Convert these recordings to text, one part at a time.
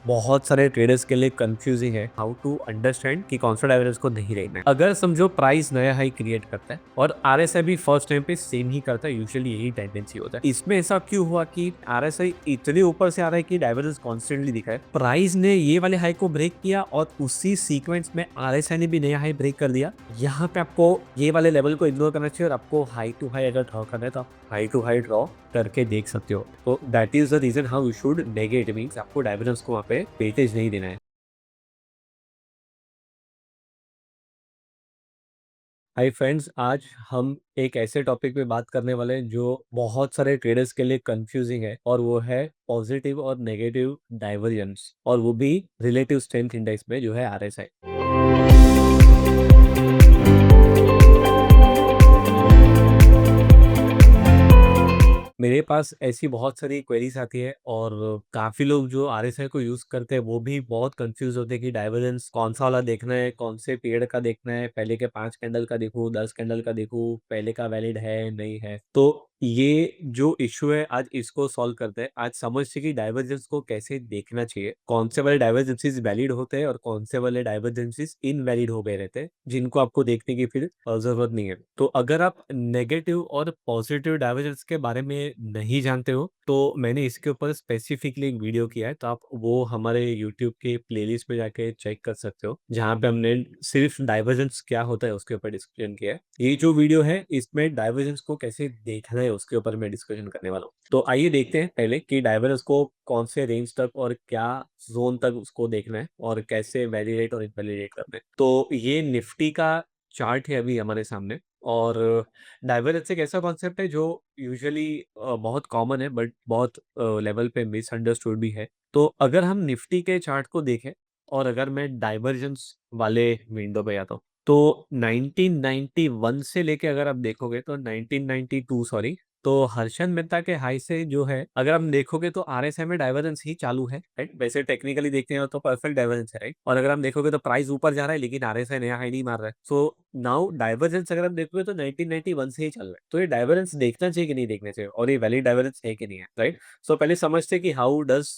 बहुत सारे ट्रेडर्स के लिए कंफ्यूजिंग है हाउ टू अंडरस्टैंड कि कौन सा डायवर्जेंस को नहीं रहना है। अगर समझो प्राइस नया हाई क्रिएट करता है और आरएसआई भी फर्स्ट टाइम पे सेम ही करता है, यूजुअली यही टेंडेंसी होता है। इसमें ऐसा क्यों हुआ कि आरएसआई इतने ऊपर से आ रहा है कि डायवर्जेंस कॉन्स्टेंटली दिखा है। प्राइस ने ये वाले हाई को ब्रेक किया और उसी सीक्वेंस में आरएसआई ने भी नया हाई ब्रेक कर दिया। यहाँ पे आपको ये वाले लेवल को इग्नोर करना चाहिए और आपको हाई टू हाई अगर ड्रॉ करना है तो आप हाई टू हाई ड्रॉ करके देख सकते हो। तो that is the reason how you should negate, means आपको डायवर्जेंस को वहाँ पे वेटेज नहीं देना है। हाय फ्रेंड्स, आज हम एक ऐसे टॉपिक पे बात करने वाले हैं जो बहुत सारे ट्रेडर्स के लिए कंफ्यूजिंग है, और वो है पॉजिटिव और नेगेटिव डाइवर्जेंस, और वो भी रिलेटिव स्ट्रेंथ इंडेक्स में जो है आरएसआई। मेरे पास ऐसी बहुत सारी क्वेरीज आती है और काफी लोग जो आरएसआई को यूज करते हैं वो भी बहुत कंफ्यूज होते हैं कि डाइवर्जेंस कौन सा वाला देखना है, कौन से पीरियड का देखना है, पहले के 5 कैंडल का देखूं, 10 कैंडल का देखूं, पहले का वैलिड है नहीं है। तो ये जो इश्यू है आज इसको सॉल्व करते हैं। आज समझते हैं कि डाइवर्जेंस को कैसे देखना चाहिए, कौन से वाले डाइवर्जेंसीज वैलिड होते हैं और कौन से वाले डाइवर्जेंसीज इनवैलिड हो गए रहते हैं, जिनको आपको देखने की फिर जरूरत नहीं है। तो अगर आप नेगेटिव और पॉजिटिव डाइवर्जेंस के बारे में नहीं जानते हो तो मैंने इसके ऊपर स्पेसिफिकली एक वीडियो किया है, तो आप वो हमारे यूट्यूब के प्लेलिस्ट में जाके चेक कर सकते हो, जहाँ पे हमने सिर्फ डाइवर्जेंस क्या होता है उसके ऊपर डिस्कशन किया है। ये जो वीडियो है इसमें डाइवर्जेंस को कैसे देखना है उसके ऊपर मैं डिस्कशन करने वाला हूँ। तो आइए देखते हैं पहले कि डाइवर्जेंस को कौन से रेंज तक और क्या जोन तक उसको देखना है और कैसे वैलिडेट और इनवैलिडेट करना है। तो ये निफ्टी का चार्ट है अभी हमारे सामने, और डाइवर्जेंस एक ऐसा कॉन्सेप्ट है जो यूजुअली बहुत कॉमन है बट बहुत लेवल पे मिसअंडरस्टूड भी है। तो अगर हम निफ्टी के चार्ट को देखें और अगर मैं डाइवर्जेंस वाले विंडो पे आता हूँ तो 1991 से लेके अगर आप देखोगे तो 1992 सॉरी, तो हर्षद मेहता के हाई से जो है अगर हम देखोगे तो आरएसआई में डाइवर्जेंस ही चालू है, राइट। वैसे टेक्निकली देखते हैं तो परफेक्ट डाइवर्जेंस है, राइट। और अगर हम देखोगे तो प्राइस ऊपर जा रहा है लेकिन आरएसआई नया हाई नहीं मार रहा है। सो नाउ डाइवर्जेंस अगर हम देखोगे तो 1991 से ही चल रहा है। तो ये डाइवर्जेंस देखना चाहिए कि नहीं देखना चाहिए, और ये वैलिड डाइवर्जेंस है कि नहीं है, राइट। सो पहले समझते हैं कि how does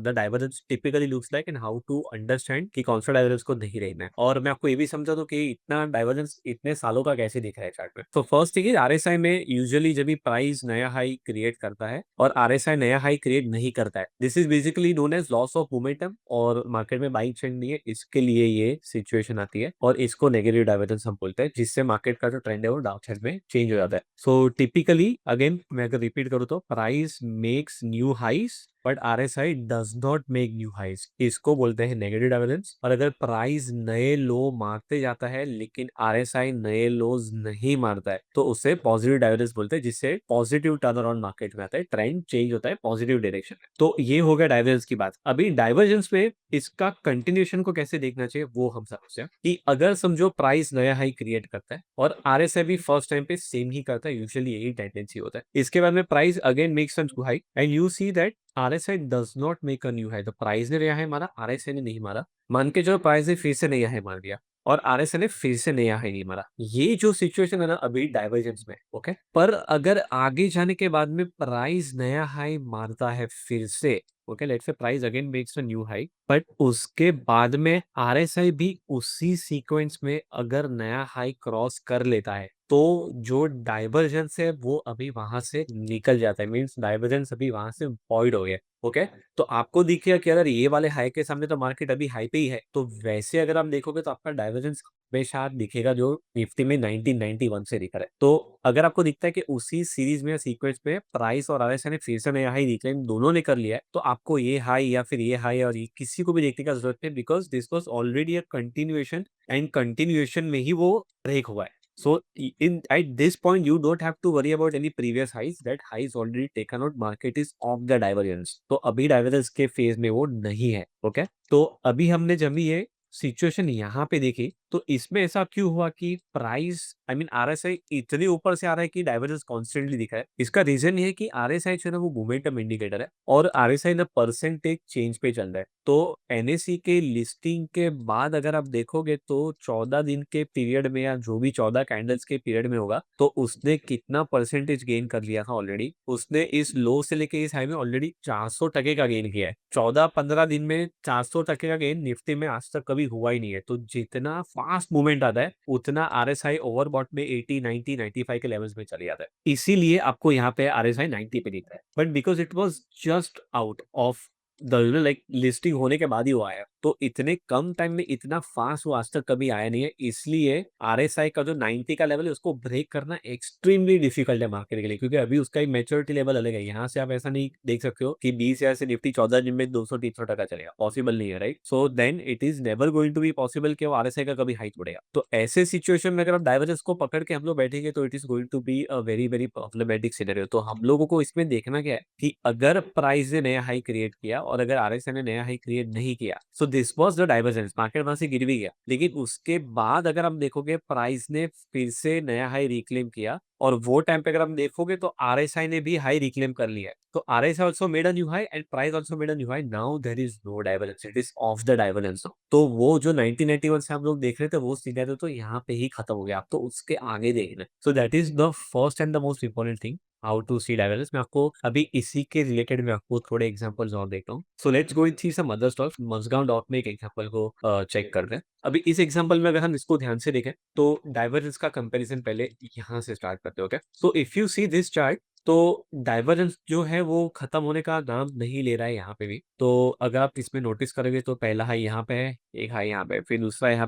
the divergence typically looks like and how to understand कि कौन सा डाइवर्जेंस को नहीं रहना है। और मैं आपको ये भी समझा दूं कि इतना डाइवर्जेंस इतने सालों का कैसे दिख रहा है चार्ट में। तो फर्स्ट थिंग आरएसआई में यूजुअली जब भी प्राइस नया हाई क्रिएट करता है और आरएसआई नया हाई क्रिएट नहीं करता है, this is basically known as loss of momentum, और मार्केट में बाइंग ट्रेंड नहीं है, इसके लिए ये सिचुएशन आती है और इसको नेगेटिव डाइवर्जेंस हम बोलते हैं, जिससे मार्केट का जो ट्रेंड है वो डाउन साइड में चेंज हो जाता है। सो टिपिकली अगेन मैं अगर रिपीट करूँ तो price makes new highs but RSI does not make new highs, इसको बोलते हैं नेगेटिव डाइवर्जेंस। और अगर प्राइस नए लो मारते जाता है लेकिन आरएसआई नए लोज नहीं मारता है तो उसे पॉजिटिव डाइवर्जेंस बोलते हैं, जिससे पॉजिटिव टर्न अराउंड मार्केट में आता है, ट्रेंड चेंज होता है पॉजिटिव डायरेक्शन में। तो ये हो गया डाइवर्जेंस की बात। अभी डाइवर्जेंस पे इसका कंटिन्यूएशन को कैसे देखना चाहिए वो हम समझते हैं कि अगर समझो प्राइस नया हाई क्रिएट करता है और आरएसआई भी फर्स्ट टाइम पे सेम ही करता है, यूजुअली यही टेंडेंसी होता है। इसके बाद में price again makes a new high and you see that RSI does not make a new high. तो प्राइस ने नया हाई मारा, आरएसआई ने नहीं मारा। मान के जो प्राइस ने फिर से नया हाई मार दिया और आरएसआई ने फिर से नया हाई नहीं मारा। ये जो सिचुएशन है ना अभी डाइवर्जेंस में, ओके। पर अगर आगे जाने के बाद में प्राइस नया हाई मारता है फिर से, okay, let's say price again makes a new high, but उसके बाद में आरएसआई भी उसी सीक्वेंस में अगर नया हाई क्रॉस कर लेता है तो जो डाइवर्जेंस है वो अभी वहां से निकल जाता है, मींस डाइवर्जेंस अभी वहां से वॉइड हो गया। ओके, तो आपको दिखेगा कि अगर ये वाले हाई के सामने तो मार्केट अभी हाई पे ही है, तो वैसे अगर आप देखोगे तो आपका डाइवर्जेंस हमेशा दिखेगा जो निफ्टी में 1991 से दिख रहा है। तो अगर आपको दिखता है कि उसी सीरीज में या सीक्वेंस में प्राइस और आरएसआई ने फिर से नया हाई रिक्लेम दोनों ने कर लिया है, तो आपको ये हाई या फिर ये हाई और ये किसी को भी देखने का जरूरत नहीं, because this was already a continuation and continuation में ही वो ब्रेक हुआ है। So in at this point you don't have to worry about any previous highs, that highs already taken out, market is off the divergence। तो अभी divergence के phase में वो नहीं है, ओके। तो अभी हमने जब भी ये सिचुएशन यहाँ पे देखी तो इसमें ऐसा क्यों हुआ कि प्राइस आई मीन आरएसआई इतने ऊपर से आ रहा है कि डाइवर्जेंस कॉन्स्टेंटली दिखा है। इसका रीजन ये है कि आरएसआई जो है ना वो मोमेंटम इंडिकेटर है और आरएसआई ना परसेंटेज चेंज पे चल रहा है। तो एनएसई के लिस्टिंग के बाद अगर आप देखोगे तो 14 दिन के पीरियड में या जो भी 14 कैंडल्स के पीरियड में होगा तो उसने कितना परसेंटेज गेन कर लिया था ऑलरेडी। उसने इस लो से लेके इस हाई में ऑलरेडी 400 टके का गेन किया है। 14-15 दिन में 400 टके का गेन निफ्टी में आज तक कभी हुआ ही नहीं है। तो जितना फास्ट मूवमेंट आता है उतना आरएसआई ओवरबॉट में 80 90 95 के लेवल्स में चले जाता है। इसीलिए आपको यहाँ पे आरएसआई 90 पे दिख रहा है, but because it was just out of the like listing होने के बाद ही वो आया। तो इतने कम टाइम में इतना फास्ट वो आज तक कभी आया नहीं है। इसलिए आरएसआई का जो 90 का लेवल है उसको ब्रेक करना एक्सट्रीमली डिफिकल्ट है मार्केट के लिए, क्योंकि अभी उसका एक मैच्योरिटी लेवल अलग है। यहाँ से आप ऐसा नहीं देख सकते हो कि 20 हजार से निफ्टी 14 दिन में 200-300 टका चलेगा, पॉसिबल नहीं है, right. So then it is never going to be possible कि वो आरएसआई का कभी हाई तोड़ेगा। तो ऐसे सिचुएशन में अगर आप डाइवर्जेंस को पकड़ के हम लोग बैठेंगे तो it is going to be a very very problematic scenario. तो हम लोगों को इसमें देखना क्या है कि अगर प्राइस ने नया हाई क्रिएट किया और अगर आरएसआई ने नया हाई क्रिएट नहीं किया, so this was the divergence, market वहां से गिर भी गया। लेकिन उसके बाद अगर हम देखोगे प्राइस ने फिर से नया हाई रिक्लेम किया और वो टाइम पे अगर हम देखोगे तो आरएसआई ने भी हाई रिक्लेम कर लिया है। तो RSI also made a new high and price also made a new high. Now there is no divergence, it is of the divergence. तो वो जो 1991 से हम लोग देख रहे थे वो सीधा तो यहाँ पे ही खत्म हो गया। आप तो उसके आगे देखना है। So that is the first and the most important thing, how to see divergence. मैं आपको अभी इसी के रिलेटेड मैं आपको थोड़े एग्जांपल्स और देखता हूँ। So let's go in see some other stocks. Mazagon dock में एक एग्जांपल को चेक करते हैं। अभी इस एग्जांपल में अगर हम इसको ध्यान से देखें तो डाइवर्जेंस का कंपैरिजन पहले यहाँ से स्टार्ट करते हो। Okay, so if you see this chart तो डाइवर्जेंस जो है वो खत्म होने का नाम नहीं ले रहा है यहाँ पे भी। तो अगर आप इसमें नोटिस करोगे तो पहला हाई यहाँ पे है, एक हाई यहाँ पे, फिर दूसरा यहाँ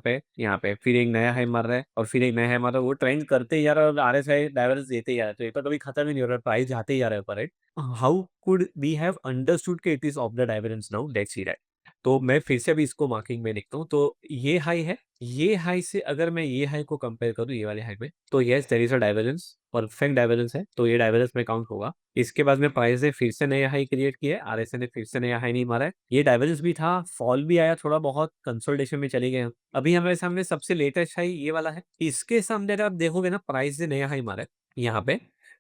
पे फिर एक नया हाई मार रहा है और फिर एक नया हाई मार रहा है। वो ट्रेंड करते ही जा रहा है और आरएसआई डाइवर्जेंस देते ही जा रहा है। तो ये तो कभी खत्म ही नहीं हो रहा है, प्राइस जाते ही जा रहा है ऊपर, right. How could we have understood कि it is of the divergence now, let's see that. तो मैं फिर से अभी इसको मार्किंग में देखता हूँ। तो ये हाई है, ये हाई से अगर मैं ये हाई को कंपेयर करूँ ये वाले हाई में तो yes there is a divergence, perfect divergence है। तो ये डाइवर्जेंस में काउंट होगा। इसके बाद में प्राइस ने फिर से नया हाई क्रिएट किया है, आरएसआई ने फिर से नया हाई नहीं मारा है। ये डाइवर्जेंस भी था, फॉल भी आया थोड़ा बहुत, कंसोलिडेशन में चले गए हम। अभी हमारे सामने सबसे लेटेस्ट हाई ये वाला है। इसके सामने अगर आप देखोगे ना प्राइस ने नया हाई मारा है यहाँ पे,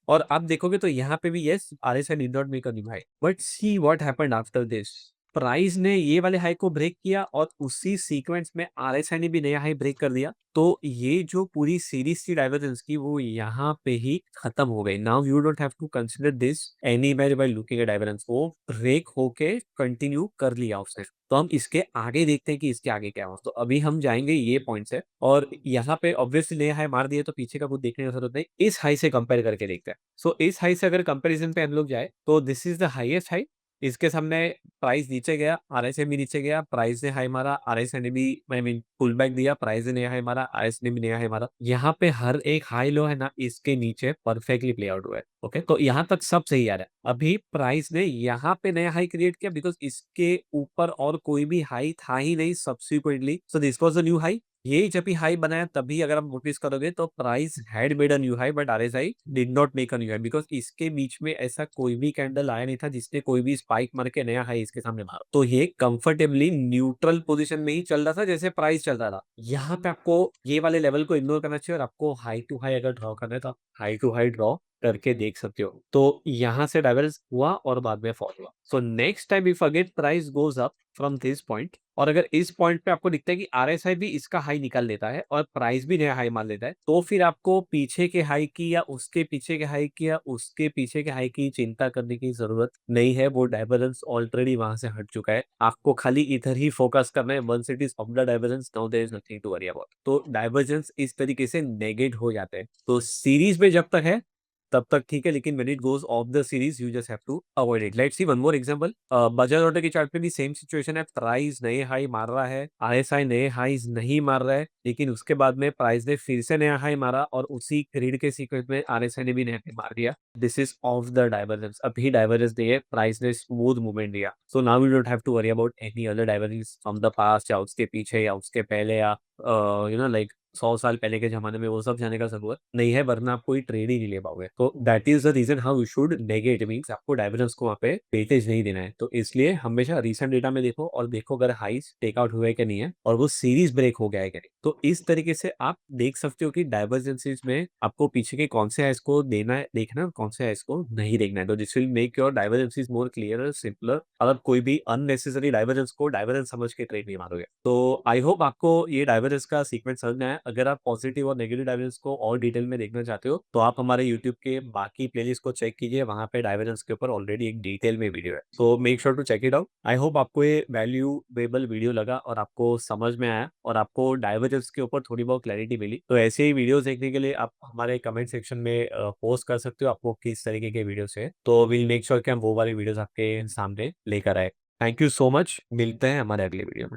और आप देखोगे तो यहाँ पे भी yes RSI did not make a new high, but see what happened after this. Price ने ये वाले हाई को ब्रेक किया और उसी सीक्वेंस में आरएसआई ने भी नया हाई ब्रेक कर दिया। तो ये जो पूरी सीरीज थी डाइवर्जेंस की वो यहाँ पे ही खत्म हो गई। Now you don't have to consider this anywhere by looking at divergence. वो ब्रेक होके कंटिन्यू कर लिया उसने। तो हम इसके आगे देखते हैं कि इसके आगे क्या हुआ। तो अभी हम जाएंगे ये पॉइंट से और यहाँ पे ऑब्वियसली नया हाई मार दिया तो पीछे का कुछ देखने की जरूरत नहीं, इस हाई से कंपेयर करके देखते हैं। सो इस हाई से अगर कंपैरिजन पे हम लोग जाए तो this is the highest high. इसके सामने प्राइस नीचे गया, आरएसआई भी नीचे गया, प्राइस ने हाई मारा, आरएसआई ने भी आई मीन पुल बैक दिया, प्राइस ने नया हाई मारा, आरएसआई ने भी नया हाई मारा। यहाँ पे हर एक हाई लो है ना इसके नीचे परफेक्टली प्ले आउट हुआ है। ओके, तो यहाँ तक सब सही आ रहा है। अभी प्राइस ने यहाँ पे नया हाई क्रिएट किया बिकॉज इसके ऊपर और कोई भी हाई था ही नहीं subsequently. So this was the new high. ये जब भी हाई बनाया तभी अगर आप नोटिस करोगे तो price had made a new high but RSI did not make a new high because इसके बीच में ऐसा कोई भी कैंडल आया नहीं था जिसने कोई भी स्पाइक मार के नया हाई इसके सामने मारा। तो ये कंफर्टेबली न्यूट्रल पोजीशन में ही चल रहा था जैसे प्राइस चल रहा था। यहाँ पे आपको ये वाले लेवल को इग्नोर करना चाहिए और आपको हाई टू हाई अगर ड्रॉ करना है तो हाई टू हाई ड्रॉ करके देख सकते हो। तो यहाँ से डाइवर्स हुआ और बाद में फॉल हुआ। So next time if again price goes up from this point और अगर इस पॉइंट पे आपको दिखता है कि आरएसआई भी इसका हाई निकाल लेता है और प्राइस भी नया हाई मान लेता है तो फिर आपको पीछे के हाई की या उसके पीछे के हाई की या उसके पीछे के हाई की चिंता करने की जरूरत नहीं है। वो डाइवर्जेंस ऑलरेडी वहां से हट चुका है। आपको खाली इधर ही फोकस करना है। Once it is of the divergence now there is nothing to worry about. तो डाइवर्जेंस इस तरीके से नेगेट हो जाते हैं। तो सीरीज में जब तक है तब तक ठीक है, लेकिन when it goes off the series you just have to avoid it. Let's see one more example. Bajaj auto की चार्ट पे भी सेम सिचुएशन है। प्राइस नए हाई मार रहा है, आरएसआई नए हाईज नहीं मार रहा है, लेकिन उसके बाद में प्राइस ने फिर से नया हाई मारा और उसी रीड के सीक्वेंस में आरएसआई ने भी नया हाई मार दिया। This is of the divergence. अभी डाइवर्जेंस दिए, प्राइस ने स्मूथ मूवमेंट दिया। So now you don't have to worry about any other divergence from the past या उसके पीछे या उसके पहले या लाइक 100 साल पहले के ज़माने में वो सब जाने का ज़रूरत नहीं है, वरना आप कोई ट्रेड ही नहीं ले पाओगे। तो that is the reason how you should negate means आपको डाइवर्जेंस को वहाँ पे वेटेज नहीं देना है। तो इसलिए हमेशा रिसेंट डेटा में देखो और देखो अगर हाइज़ टेक आउट हुआ है कि नहीं है और वो सीरीज़ ब्रेक हो गया है कि नहीं। तो इस तरीके से आप देख सकते हो कि डाइवर्जेंसीज़ में आपको पीछे के कौन से हाइज़ को देना है देखना है और कौन से हाइज़ को नहीं देखना है। तो this will make your divergences more clearer, simpler. अगर कोई भी अननेसेसरी डाइवर्जेंस को डाइवर्जेंस समझ के ट्रेड नहीं मारोगे। तो आई होप आपको ये डाइवर्जेंस का सीक्वेंस समझ में आया। अगर आप पॉजिटिव और नेगेटिव डाइवर्जेंस को और डिटेल में देखना चाहते हो, तो आप हमारे यूट्यूब के बाकी प्लेलिस्ट को चेक कीजिए, वहाँ पे डाइवर्जेंस के ऊपर ऑलरेडी एक डिटेल में वीडियो है। So make sure to check it out. I hope आपको ये वैल्यूएबल वीडियो लगा और आपको समझ में आया और आपको डाइवर्जेंस के ऊपर थोड़ी बहुत क्लैरिटी मिली। तो ऐसे ही वीडियोज़ देखने के लिए आप हमारे कमेंट सेक्शन में पोस्ट कर सकते हो आपको किस तरीके के वीडियो चाहिए। तो विल मेक श्योर कि हम वो वाली वीडियोज़ आपके सामने लेकर आए। Thank you so much. मिलते हैं हमारे अगले वीडियो में।